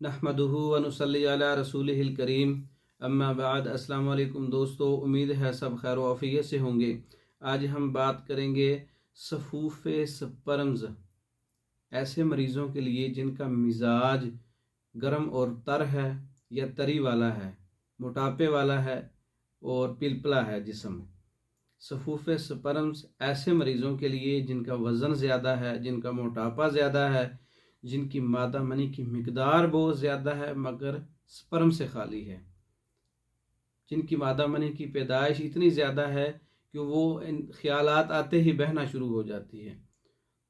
नहमदुहु व नुसल्ली अला रसूलिहिल करीम अम्मा बाद। अस्सलाम वालेकुम दोस्तों, उम्मीद है सब खैर व आफियत से होंगे। आज हम बात करेंगे सफूफ़े स्पर्म्स, ऐसे मरीज़ों के लिए जिनका मिजाज गर्म और तर है या तरी वाला है, मोटापे वाला है और पिलपला है जिस्म। सफूफ़े स्पर्म्स ऐसे मरीज़ों के लिए जिनका वज़न ज़्यादा है, जिनका मोटापा ज़्यादा है, जिनकी मादा मनी की मिकदार बहुत ज़्यादा है मगर स्पर्म से खाली है, जिनकी मादा मनी की पैदाइश इतनी ज़्यादा है कि वो इन ख्यालात आते ही बहना शुरू हो जाती है।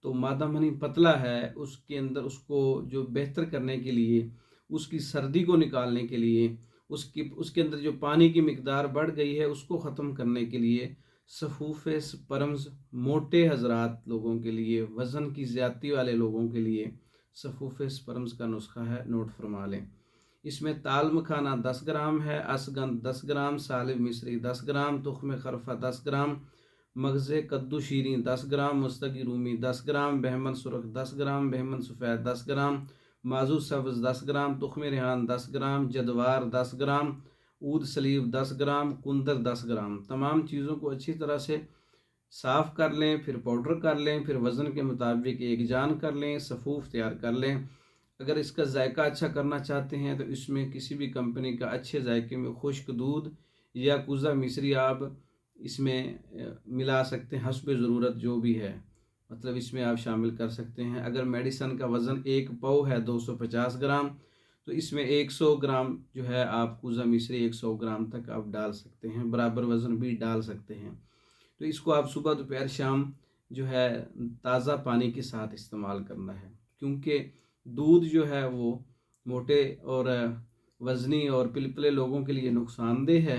तो मादा मनी पतला है, उसके अंदर उसको जो बेहतर करने के लिए, उसकी सर्दी को निकालने के लिए, उसके अंदर जो पानी की मिकदार बढ़ गई है उसको ख़त्म करने के लिए सफूफ़े स्पर्म्स मोटे हजरात लोगों के लिए, वज़न की ज़्यादती वाले लोगों के लिए सफूफ़े स्पर्म्स का नुस्खा है, नोट फरमा लें। इसमें ताल मखाना 10 ग्राम है, असगंध 10 ग्राम, सालिब मिस्री 10 ग्राम, तुख्म खरफा 10 ग्राम, मगज़े कद्दू शीरी 10 ग्राम, मुस्तगी रूमी 10 ग्राम, बहमन सुरख 10 ग्राम, बहमन सफ़ेद 10 ग्राम, माजू सब्ज़ 10 ग्राम, तुख्म रेहान 10 ग्राम, जदवार 10 ग्राम, ऊद सलीब 10 ग्राम, कुंदर 10 ग्राम। तमाम चीज़ों को अच्छी तरह से साफ़ कर लें, फिर पाउडर कर लें, फिर वज़न के मुताबिक एक जान कर लें, सफ़ूफ़ तैयार कर लें। अगर इसका जायका अच्छा करना चाहते हैं तो इसमें किसी भी कंपनी का अच्छे जायके में खुश्क दूध या कुज़ा मिस्री आप इसमें मिला सकते हैं, हस्ब ज़रूरत जो भी है, मतलब इसमें आप शामिल कर सकते हैं। अगर मेडिसन का वज़न एक पाव है 250 ग्राम, तो इसमें 100 ग्राम जो है आप कुज़ा मिस्री 100 ग्राम तक आप डाल सकते हैं, बराबर वज़न भी डाल सकते हैं। तो इसको आप सुबह दोपहर शाम जो है ताज़ा पानी के साथ इस्तेमाल करना है, क्योंकि दूध जो है वो मोटे और वज़नी और पिलपले लोगों के लिए नुकसानदेह है।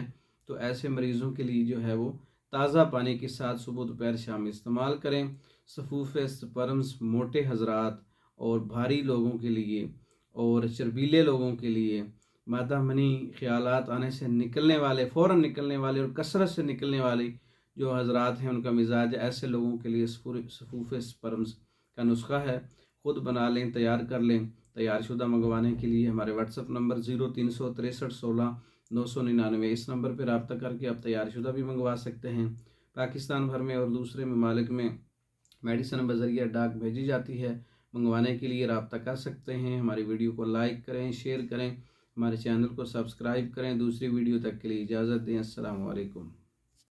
तो ऐसे मरीज़ों के लिए जो है वो ताज़ा पानी के साथ सुबह दोपहर शाम इस्तेमाल करें। सफूफ़े स्पर्म्स मोटे हजरात और भारी लोगों के लिए और चर्बीले लोगों के लिए, मादा मनी ख्यालात आने से निकलने वाले, फ़ौरन निकलने वाले और कसरत से निकलने वाली जो हजरात हैं उनका मिजाज, ऐसे लोगों के लिए सफूफ़े स्पर्म्स का नुस्खा है। ख़ुद बना लें, तैयार कर लें। तैयार शुदा मंगवाने के लिए हमारे व्हाट्सअप नंबर 036316 999, इस नंबर पर रब्ता करके आप तैयार शुदा भी मंगवा सकते हैं। पाकिस्तान भर में और दूसरे ममालिक में मेडिसन बज़रिया डाक भेजी जाती है। मंगवाने के लिए रब्ता कर सकते हैं। हमारी वीडियो को लाइक करें, शेयर करें, हमारे चैनल को सब्सक्राइब करें। दूसरी वीडियो तक के लिए इजाज़त दें। अस्सलामु अलैकुम।